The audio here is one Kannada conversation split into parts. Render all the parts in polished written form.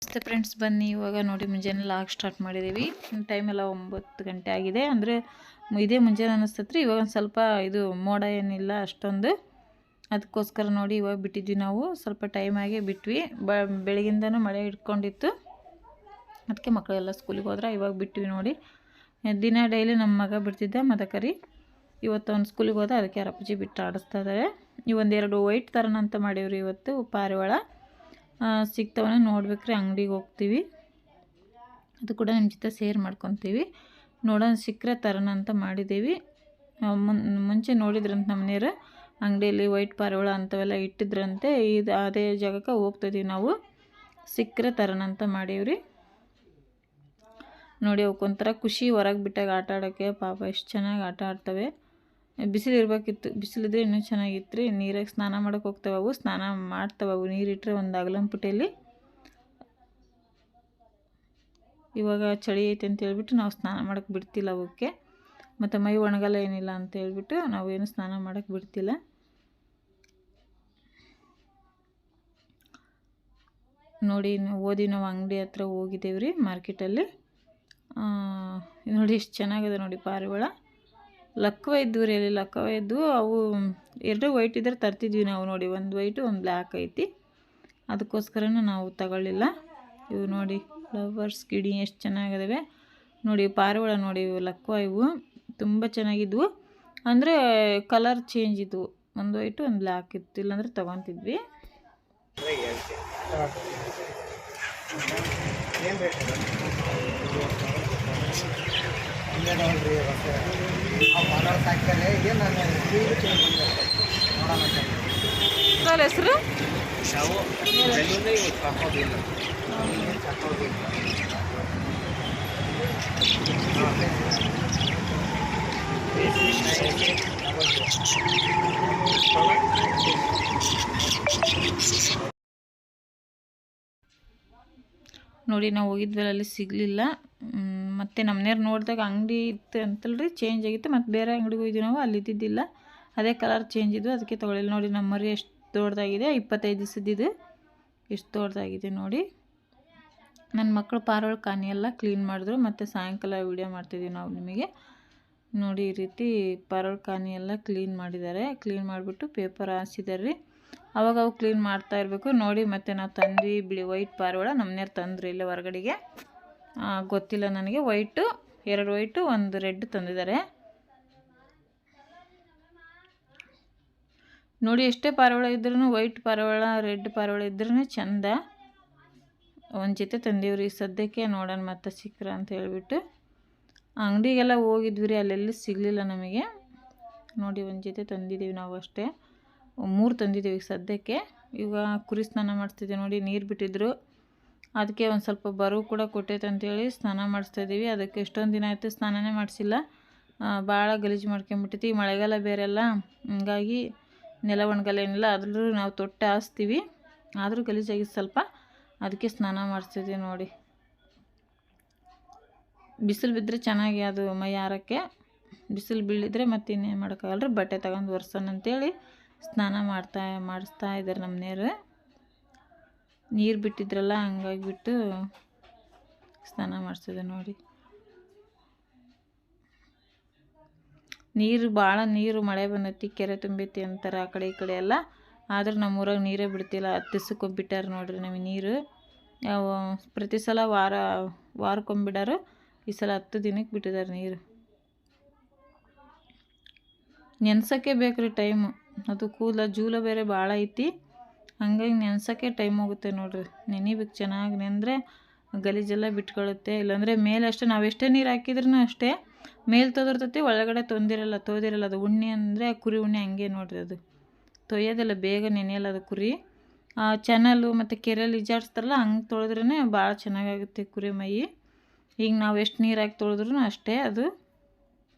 ನಮಸ್ತೆ ಫ್ರೆಂಡ್ಸ್, ಬನ್ನಿ ಇವಾಗ ನೋಡಿ ಮುಂಜಾನೆ ಲಾಗ್ ಸ್ಟಾರ್ಟ್ ಮಾಡಿದ್ದೀವಿ. ಟೈಮ್ ಎಲ್ಲ 9 ಗಂಟೆ ಆಗಿದೆ. ಅಂದರೆ ಇದೇ ಮುಂಜಾನೆ ಅನ್ನಿಸ್ತತ್ರಿ. ಇವಾಗ ಒಂದು ಸ್ವಲ್ಪ ಇದು ಮೋಡ ಏನಿಲ್ಲ ಅಷ್ಟೊಂದು, ಅದಕ್ಕೋಸ್ಕರ ನೋಡಿ ಇವಾಗ ಬಿಟ್ಟಿದ್ವಿ. ನಾವು ಸ್ವಲ್ಪ ಟೈಮ್ ಆಗಿ ಬಿಟ್ವಿ. ಬೆಳಗಿಂದನೂ ಮಳೆ ಹಿಡ್ಕೊಂಡಿತ್ತು, ಅದಕ್ಕೆ ಮಕ್ಕಳೆಲ್ಲ ಸ್ಕೂಲಿಗೆ ಹೋದ್ರೆ ಇವಾಗ ಬಿಟ್ವಿ ನೋಡಿ. ದಿನ ಡೈಲಿ ನಮ್ಮ ಮಗ ಬಿಡ್ತಿದ್ದ ಮದಕರಿ. ಇವತ್ತು ಅವ್ನು ಸ್ಕೂಲಿಗೆ ಹೋದ, ಅದಕ್ಕೆ ಅರಪ್ಪಜಿ ಬಿಟ್ಟು ಆಡಿಸ್ತಾ ಇದ್ದಾರೆ. ಇವೊಂದೆರಡು ವೈಟ್ ಥರನ ಅಂತ ಮಾಡೀವ್ರಿ. ಇವತ್ತು ಪಾರಿವಾಳ ಸಿಗ್ತಾವನ್ನ ನೋಡ್ಬೇಕ್ರಿ. ಅಂಗಡಿಗೆ ಹೋಗ್ತೀವಿ, ಅದು ಕೂಡ ನಿಮ್ಮ ಜೊತೆ ಶೇರ್ ಮಾಡ್ಕೊತೀವಿ. ನೋಡೋಣ ಸಿಕ್ಕರೆ ತರೋಣ ಅಂತ ಮಾಡಿದ್ದೀವಿ. ಮುಂಚೆ ನೋಡಿದ್ರಂತ ನಮ್ಮ ಮನೆಯವರು ಅಂಗಡಿಯಲ್ಲಿ ವೈಟ್ ಪಾರಿವಾಳ ಅಂಥವೆಲ್ಲ ಇಟ್ಟಿದ್ರಂತೆ. ಇದು ಅದೇ ಜಾಗಕ್ಕೆ ಹೋಗ್ತಿದ್ದೀವಿ ನಾವು. ಸಿಕ್ಕರೆ ತರೋಣ ಅಂತ ಮಾಡೀವ್ರಿ. ನೋಡಿ ಅವಕ್ಕೊಂಥರ ಖುಷಿ, ಹೊರಗೆ ಬಿಟ್ಟಾಗ ಆಟ ಆಡೋಕ್ಕೆ. ಪಾಪ ಎಷ್ಟು ಚೆನ್ನಾಗಿ ಆಟ ಆಡ್ತವೆ. ಬಿಸಿಲು ಇರಬೇಕಿತ್ತು, ಬಿಸಿಲಿದ್ರೆ ಇನ್ನೂ ಚೆನ್ನಾಗಿತ್ತು ರೀ. ನೀರಾಗೆ ಸ್ನಾನ ಮಾಡೋಕೆ ಹೋಗ್ತವೆ ಅವು, ಸ್ನಾನ ಮಾಡ್ತವೆ ಅವು. ನೀರಿಟ್ಟರೆ ಒಂದು ಅಗಲಂ ಪುಟ್ಟಿಯಲ್ಲಿ. ಇವಾಗ ಚಳಿ ಐತೆ ಅಂತ ಹೇಳ್ಬಿಟ್ಟು ನಾವು ಸ್ನಾನ ಮಾಡೋಕ್ಕೆ ಬಿಡ್ತಿಲ್ಲ ಅವಕ್ಕೆ. ಮತ್ತು ಮೈ ಒಣಗಲ್ಲ ಏನಿಲ್ಲ ಅಂತ ಹೇಳ್ಬಿಟ್ಟು ನಾವೇನು ಸ್ನಾನ ಮಾಡೋಕ್ಕೆ ಬಿಡ್ತಿಲ್ಲ. ನೋಡಿ ನಾವು ಅಂಗಡಿ ಹತ್ರ ಹೋಗಿದ್ದೇವೆ ರೀ, ಮಾರ್ಕೆಟಲ್ಲಿ. ನೋಡಿ ಎಷ್ಟು ಚೆನ್ನಾಗಿದೆ ನೋಡಿ ಪಾರಿವಾಳ. ಲಕ್ಕವ ಇದ್ವು ರೀ, ಅಲ್ಲಿ ಲಕ್ಕವ ಇದ್ವು. ಅವು ಎರಡು ವೈಟ್ ಇದ್ರೆ ತರ್ತಿದ್ವಿ ನಾವು ನೋಡಿ. ಒಂದು ವೈಟು ಒಂದು ಬ್ಲ್ಯಾಕ್ ಐತಿ, ಅದಕ್ಕೋಸ್ಕರನೂ ನಾವು ತಗೊಳ್ಳಿಲ್ಲ. ಇವು ನೋಡಿ ಫ್ಲವರ್ಸ್ ಗಿಡಿ ಎಷ್ಟು ಚೆನ್ನಾಗಿದ್ದಾವೆ ನೋಡಿ. ಪಾರಿವಾಳ ನೋಡಿ, ಇವು ಲಕ್ಕವ, ಇವು ತುಂಬ ಚೆನ್ನಾಗಿದ್ವು. ಅಂದರೆ ಕಲರ್ ಚೇಂಜ್ ಇದ್ವು, ಒಂದು ವೈಟು ಒಂದು ಬ್ಲ್ಯಾಕ್ ಇತ್ತು. ಇಲ್ಲಾಂದ್ರೆ ತೊಗೊತಿದ್ವಿ. ಹೆಸರು ನೋಡಿ. ನಾವು ಹೋಗಿದ್ವಲ್ಲ, ಅಲ್ಲಿ ಸಿಗಲಿಲ್ಲ. ಮತ್ತು ನಮ್ಮನೇರು ನೋಡಿದಾಗ ಅಂಗಡಿ ಇತ್ತು ಅಂತಲ್ರಿ, ಚೇಂಜ್ ಆಗಿತ್ತು. ಮತ್ತು ಬೇರೆ ಅಂಗಡಿಗೆ ಹೋಗಿದ್ವಿ ನಾವು, ಅಲ್ಲಿ ಇದ್ದಿದ್ದಿಲ್ಲ. ಅದೇ ಕಲರ್ ಚೇಂಜ್ ಇದ್ದು, ಅದಕ್ಕೆ ತೊಗೊಳ್ಳಿಲ್ಲ. ನೋಡಿ ನಮ್ಮ ಮರಿ ಎಷ್ಟು ದೊಡ್ಡದಾಗಿದೆ, 25 ದಿವಸದಿದ್ದು ಎಷ್ಟು ದೊಡ್ಡದಾಗಿದೆ ನೋಡಿ. ನನ್ನ ಮಕ್ಕಳು ಪಾರಿವಾಳ ಕಾನಿ ಎಲ್ಲ ಕ್ಲೀನ್ ಮಾಡಿದ್ರು. ಮತ್ತು ಸಾಯಂಕಾಲ ವೀಡಿಯೋ ಮಾಡ್ತಿದ್ದೀವಿ ನಾವು ನಿಮಗೆ ನೋಡಿ. ಈ ರೀತಿ ಪಾರಿವಾಳ ಕಾನಿ ಎಲ್ಲ ಕ್ಲೀನ್ ಮಾಡಿದ್ದಾರೆ. ಕ್ಲೀನ್ ಮಾಡಿಬಿಟ್ಟು ಪೇಪರ್ ಹಾಸಿದ್ದಾರೆ ರೀ. ಅವಾಗ ಅವು ಕ್ಲೀನ್ ಮಾಡ್ತಾ ಇರಬೇಕು ನೋಡಿ. ಮತ್ತು ನಾವು ತಂದ್ವಿ ಬಿಳಿ ವೈಟ್ ಪಾರಿವಾಳ, ನಮ್ಮನೇರು ತಂದ್ರಿ ಇಲ್ಲೇ ಹೊರಗಡೆಗೆ. ಗೊತ್ತಿಲ್ಲ ನನಗೆ. ವೈಟು 2 ವೈಟು 1 ರೆಡ್ ತಂದಿದ್ದಾರೆ ನೋಡಿ. ಎಷ್ಟೇ ಪಾರಿವಾಳ ಇದ್ರೂ, ವೈಟ್ ಪಾರಿವಾಳ ರೆಡ್ ಪಾರಿವಾಳ ಇದ್ರೂ ಚೆಂದ. ಒಂದು ಜೊತೆ ತಂದೀವ್ರಿ ಸದ್ಯಕ್ಕೆ, ನೋಡೋಣ ಮತ್ತೆ ಸಿಕ್ಕರ ಅಂತ ಹೇಳ್ಬಿಟ್ಟು. ಅಂಗಡಿಗೆಲ್ಲ ಹೋಗಿದ್ವಿ ರೀ, ಅಲ್ಲೆಲ್ಲಿ ಸಿಗಲಿಲ್ಲ ನಮಗೆ ನೋಡಿ. ಒಂದು ಜೊತೆ ತಂದಿದ್ದೀವಿ ನಾವು ಅಷ್ಟೇ, 3 ತಂದಿದ್ದೀವಿ ಸದ್ಯಕ್ಕೆ. ಈಗ ಕುರಿ ಸ್ನಾನ ಮಾಡಿಸ್ತಿದ್ದೀವಿ ನೋಡಿ. ನೀರು ಬಿಟ್ಟಿದ್ರು, ಅದಕ್ಕೆ ಒಂದು ಸ್ವಲ್ಪ ಬರು ಕೂಡ ಕೊಟ್ಟೈತೆ ಅಂತೇಳಿ ಸ್ನಾನ ಮಾಡಿಸ್ತಾಯಿದ್ದೀವಿ. ಅದಕ್ಕೆ ಎಷ್ಟೊಂದು ದಿನ ಆಯಿತು ಸ್ನಾನನೇ ಮಾಡಿಸಿಲ್ಲ. ಭಾಳ ಗಲೀಜು ಮಾಡ್ಕೊಂಬಿಟ್ಟೈತಿ. ಮಳೆಗಾಲ ಬೇರೆಲ್ಲ, ಹಂಗಾಗಿ ನೆಲ ಒಣಗಲ್ಲ ಏನಿಲ್ಲ. ಆದ್ರೂ ನಾವು ತೊಟ್ಟೆ ಹಾಸ್ತೀವಿ, ಆದರೂ ಗಲೀಜಾಗಿ ಸ್ವಲ್ಪ, ಅದಕ್ಕೆ ಸ್ನಾನ ಮಾಡಿಸ್ತಿದ್ದೀವಿ ನೋಡಿ. ಬಿಸಿಲು ಬಿದ್ದರೆ ಚೆನ್ನಾಗಿ ಅದು ಮೈ ಆರೋಕ್ಕೆ. ಬಿಸಿಲು ಬೀಳಿದ್ರೆ ಮತ್ತೆ ಇನ್ನೇನು ಮಾಡೋಕ್ಕಾಗಲ್ಲ ರೀ. ಬಟ್ಟೆ ತಗೊಂಡು ಒರೆಸೋಣ ಅಂತೇಳಿ ಸ್ನಾನ ಮಾಡಿಸ್ತಾ ಇದ್ದಾರೆ ನಮ್ಮ ನೀರು ಬಿಟ್ಟಿದ್ರಲ್ಲ, ಹಂಗಾಗಿಬಿಟ್ಟು ಸ್ನಾನ ಮಾಡಿಸ್ತಿದ್ದೆ ನೋಡಿ. ಭಾಳ ನೀರು ಮಳೆ ಬಂದೈತಿ, ಕೆರೆ ತುಂಬೈತಿ ಅಂತಾರೆ ಆ ಕಡೆ ಈ ಕಡೆ ಎಲ್ಲ. ಆದ್ರೆ ನಮ್ಮೂರಾಗ ನೀರೇ ಬಿಡ್ತಿಲ್ಲ. 10 ದಿವಸಕ್ಕೊಬ್ಬಿಟ್ಟಾರೆ ನೋಡ್ರಿ ನಮಗೆ ನೀರು. ಪ್ರತಿ ಸಲ ವಾರಕ್ಕೊಮ್ಬಿಡಾರು. ಈ ಸಲ 10 ದಿನಕ್ಕೆ ಬಿಟ್ಟಿದ್ದಾರೆ ನೀರು. ನೆನ್ಸೋಕ್ಕೆ ಬೇಕು ರೀ ಟೈಮು. ಅದು ಜೂಲ ಬೇರೆ ಭಾಳ ಐತಿ, ಹಂಗಾಗಿ ನೆನ್ಸೋಕ್ಕೆ ಟೈಮ್ ಹೋಗುತ್ತೆ ನೋಡ್ರಿ. ನೆನಿಬೇಕು, ಚೆನ್ನಾಗಿ ನೆಂದರೆ ಗಲೀಜೆಲ್ಲ ಬಿಟ್ಕೊಳ್ಳುತ್ತೆ. ಇಲ್ಲಾಂದರೆ ಮೇಲೆ ಅಷ್ಟೇ, ನಾವು ಎಷ್ಟೇ ನೀರು ಹಾಕಿದ್ರೂ ಅಷ್ಟೇ ಮೇಲೆ ತೊದಿರ್ತೈತಿ, ಒಳಗಡೆ ತೊಂದಿರಲ್ಲ. ಅದು ಉಣ್ಣೆ ಅಂದರೆ ಕುರಿ ಉಣ್ಣೆ ಹಂಗೆ ನೋಡ್ರಿ. ಅದು ತೊಯ್ಯೋದೆಲ್ಲ, ಬೇಗ ನೆನೆಯಲ್ಲ ಅದು ಕುರಿ. ಚಾನಲು ಮತ್ತು ಕೆರೆಯಲ್ಲಿ ಈಜಾಡಿಸ್ತಾರಲ್ಲ, ಹಂಗೆ ತೊಳೆದ್ರೇ ಭಾಳ ಚೆನ್ನಾಗಾಗುತ್ತೆ ಕುರಿ ಮೈ. ಈಗ ನಾವು ಎಷ್ಟು ನೀರು ಹಾಕಿ ತೊಳೆದ್ರೂ ಅಷ್ಟೇ, ಅದು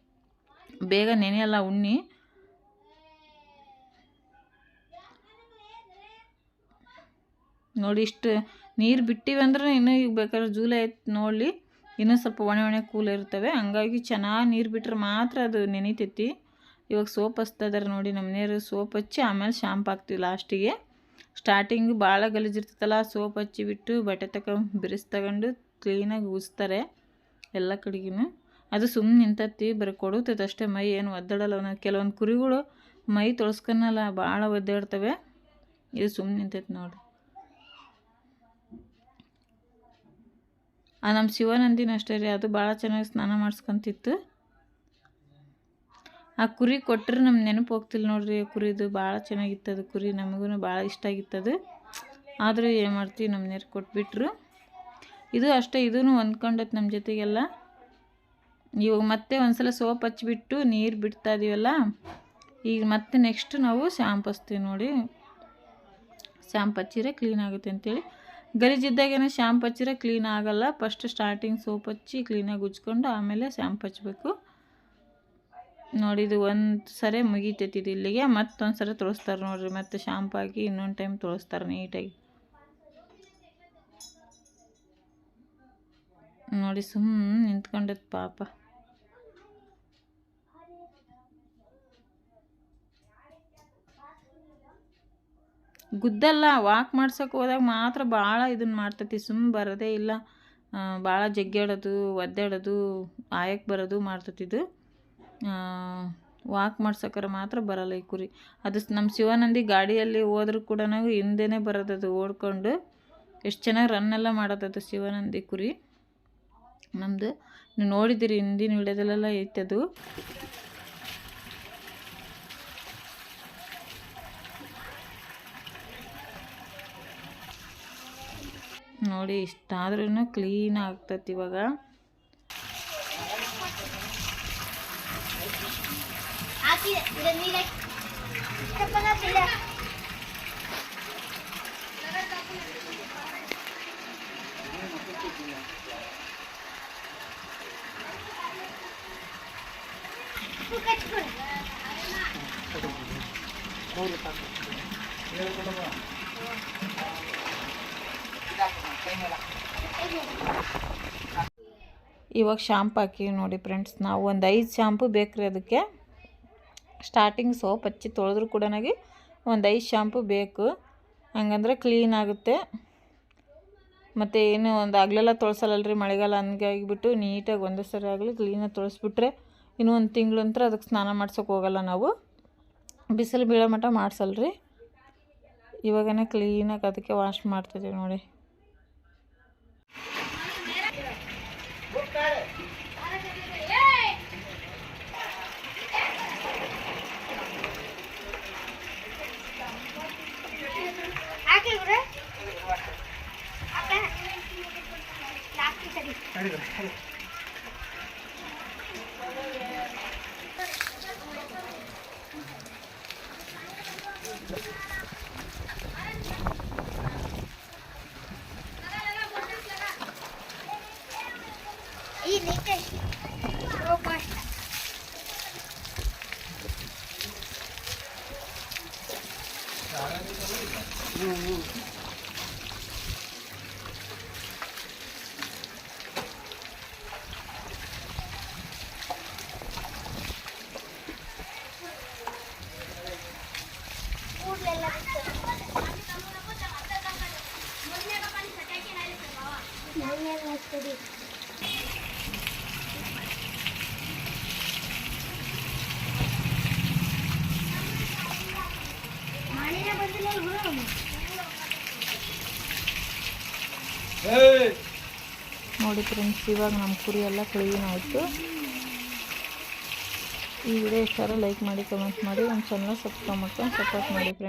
ಬೇಗ ನೆನೆಯಲ್ಲ ಉಣ್ಣೆ. ನೋಡಿ ಇಷ್ಟು ನೀರು ಬಿಟ್ಟಿವಿ ಅಂದ್ರೆ ಇನ್ನೂ ಈಗ ಬೇಕಾದ್ರೆ ಜೂಲೈ ಐತೆ ನೋಡಲಿ, ಇನ್ನೂ ಸ್ವಲ್ಪ ಒಣ ಕೂಲ್ ಇರ್ತವೆ. ಹಂಗಾಗಿ ಚೆನ್ನಾಗಿ ನೀರು ಬಿಟ್ಟರೆ ಮಾತ್ರ ಅದು ನೆನಿತೈತಿ. ಇವಾಗ ಸೋಪ್ ಹಚ್ತಾ ಇದ್ದಾರೆ ನೋಡಿ ನಮ್ಮ ಮನೆಯವರು. ಸೋಪ್ ಹಚ್ಚಿ ಆಮೇಲೆ ಶಾಂಪು ಹಾಕ್ತೀವಿ ಲಾಸ್ಟಿಗೆ. ಸ್ಟಾರ್ಟಿಂಗ್ ಭಾಳ ಗಲೀಜಿರ್ತೈತಲ್ಲ, ಸೋಪ್ ಹಚ್ಚಿಬಿಟ್ಟು ಬಟ್ಟೆ ಬಿರಿಸಿ ಕ್ಲೀನಾಗಿ ಉಜ್ತಾರೆ ಎಲ್ಲ ಕಡೆಗೂ. ಅದು ಸುಮ್ಮನೆ ನಿಂತೈತಿ, ಬರೀ ಕೊಡುತ್ತೈತೆ ಅಷ್ಟೇ, ಮೈ ಏನು ಒದ್ದಾಡಲ್ಲ. ಕೆಲವೊಂದು ಕುರಿಗಳು ಮೈ ತೊಳ್ಸ್ಕೊನಲ್ಲ, ಭಾಳ ಒದ್ದಾಡ್ತವೆ. ಇದು ಸುಮ್ಮನೆ ನಿಂತೈತೆ ನೋಡಿ. ನಮ್ಮ ಶಿವನಂದಿನ ಅಷ್ಟೇ ರೀ, ಅದು ಭಾಳ ಚೆನ್ನಾಗಿ ಸ್ನಾನ ಮಾಡಿಸ್ಕೊಂತಿತ್ತು. ಆ ಕುರಿ ಕೊಟ್ಟರೆ ನಮ್ಮ ನೆನಪು ಹೋಗ್ತಿಲ್ಲ ನೋಡ್ರಿ. ಕುರಿದು ಭಾಳ ಚೆನ್ನಾಗಿತ್ತು, ಅದು ಕುರಿ ನಮಗೂ ಭಾಳ ಇಷ್ಟ ಆಗಿತ್ತದು. ಆದರೂ ಏನು ಮಾಡ್ತೀವಿ, ನಮ್ಮ ಮನೆಯವ್ರು ಕೊಟ್ಬಿಟ್ರು. ಇದು ಅಷ್ಟೇ, ಇದೂ ಹೊಂದ್ಕೊಂಡೈತೆ ನಮ್ಮ ಜೊತೆಗೆಲ್ಲ. ಇವಾಗ ಮತ್ತೆ ಒಂದ್ಸಲ ಸೋಪ್ ಹಚ್ಚಿಬಿಟ್ಟು ನೀರು ಬಿಡ್ತಾ ಇದೀವಲ್ಲ, ಈಗ ಮತ್ತೆ ನೆಕ್ಸ್ಟ್ ನಾವು ಶಾಂಪು ಹಚ್ತೀವಿ ನೋಡಿ. ಶಾಂಪು ಹಚ್ಚಿದ್ರೆ ಕ್ಲೀನ್ ಆಗುತ್ತೆ ಅಂತೇಳಿ. ಗಲೀಜಿದ್ದಾಗೇನೋ ಶಾಂಪು ಹಚ್ಚಿದ್ರೆ ಕ್ಲೀನ್ ಆಗೋಲ್ಲ. ಫಸ್ಟ್ ಸ್ಟಾರ್ಟಿಂಗ್ ಸೋಪ್ ಹಚ್ಚಿ ಕ್ಲೀನಾಗಿ ಉಜ್ಕೊಂಡು ಆಮೇಲೆ ಶಾಂಪು ಹಚ್ಚಬೇಕು ನೋಡಿ. ಇದು ಒಂದು ಸರಿ ಮುಗಿತೈತಿ ಇದು ಇಲ್ಲಿಗೆ. ಮತ್ತೊಂದು ಸರಿ ತೊಳಸ್ತಾರೆ ನೋಡಿರಿ, ಮತ್ತೆ ಶಾಂಪು ಹಾಕಿ ಇನ್ನೊಂದು ಟೈಮ್ ತೊಳಸ್ತಾರೆ ನೀಟಾಗಿ ನೋಡಿ. ಸುಮ್ಮನೆ ನಿಂತ್ಕೊಂಡೈತೆ ಪಾಪ. ಗುದ್ದಲ್ಲ, ವಾಕ್ ಮಾಡ್ಸೋಕೆ ಹೋದಾಗ ಮಾತ್ರ ಭಾಳ ಇದನ್ನು ಮಾಡ್ತೈತಿ, ಸುಮ್ಮನೆ ಬರೋದೇ ಇಲ್ಲ. ಭಾಳ ಜಗ್ಗಾಡೋದು, ಒದ್ದಾಡೋದು, ಆಯಕ್ಕೆ ಬರೋದು ಮಾಡ್ತೈತಿದು. ವಾಕ್ ಮಾಡ್ಸೋಕ್ಕಾರ ಮಾತ್ರ ಬರೋಲ್ಲ ಈ ಕುರಿ. ಅದು ನಮ್ಮ ಶಿವನಂದಿ ಗಾಡಿಯಲ್ಲಿ ಹೋದ್ರೂ ಕೂಡ ನಾವು ಹಿಂದೆನೇ ಬರೋದದು ಓಡ್ಕೊಂಡು. ಎಷ್ಟು ಚೆನ್ನಾಗಿ ರನ್ನೆಲ್ಲ ಮಾಡೋದದು ಶಿವನಂದಿ ಕುರಿ ನಮ್ಮದು. ನೀವು ನೋಡಿದ್ದೀರಿ ಹಿಂದಿನ ವಿಡಿಯೋದಲ್ಲೆಲ್ಲ ಐತದು. ನೋಡಿ ಇಷ್ಟಾದ್ರೂ ಕ್ಲೀನ್ ಆಗ್ತೈತಿ ಇವಾಗ. ಇವಾಗ ಶಾಂಪು ಹಾಕಿ ನೋಡಿ ಫ್ರೆಂಡ್ಸ್. ನಾವು ಒಂದು 5 ಶಾಂಪು ಬೇಕು ರೀ ಅದಕ್ಕೆ. ಸ್ಟಾರ್ಟಿಂಗ್ ಸೋಪ್ ಹಚ್ಚಿ ತೊಳೆದ್ರೂ ಕೂಡ ಒಂದು 5 ಶಾಂಪು ಬೇಕು, ಹಂಗಂದ್ರೆ ಕ್ಲೀನ್ ಆಗುತ್ತೆ. ಮತ್ತು ಏನು ಒಂದು ಹಗಲೆಲ್ಲ ತೊಳ್ಸಲ್ಲಲ್ರಿ, ಮಳೆಗಾಲ ಹಂಗಾಗಿಬಿಟ್ಟು ನೀಟಾಗಿ ಒಂದೇ ಸರಿ ಆಗಲಿ ಕ್ಲೀನಾಗಿ ತೊಳೆಸ್ಬಿಟ್ರೆ ಇನ್ನೂ ಒಂದು ತಿಂಗಳು ನಂತರ ಅದಕ್ಕೆ ಸ್ನಾನ ಮಾಡ್ಸೋಕೆ ಹೋಗಲ್ಲ ನಾವು. ಬಿಸಿಲು ಬೀಳೋ ಮಟ್ಟ ಮಾಡ್ಸಲ್ರಿ. ಇವಾಗನೇ ಕ್ಲೀನಾಗಿ ಅದಕ್ಕೆ ವಾಶ್ ಮಾಡ್ತಿದ್ದೀವಿ ನೋಡಿ. ನೋಡಿ ಫ್ರೆಂಡ್ಸ್, ಇವಾಗ ನಮ್ಮ ಕುರಿ ಎಲ್ಲ ಕ್ಲೀನ್ ಆಯಿತು. ಈ ವಿಡಿಯೋ ಇಷ್ಟ ಲೈಕ್ ಮಾಡಿ, ಕಮೆಂಟ್ ಮಾಡಿ, ನಮ್ಮ ಚಾನಲ್ ಸಬ್ಸ್ಕ್ರೈಬ್ ಮಾಡ್ಕೊಂಡು ಸಪೋರ್ಟ್ ಮಾಡಿ ಫ್ರೆಂಡ್ಸ್.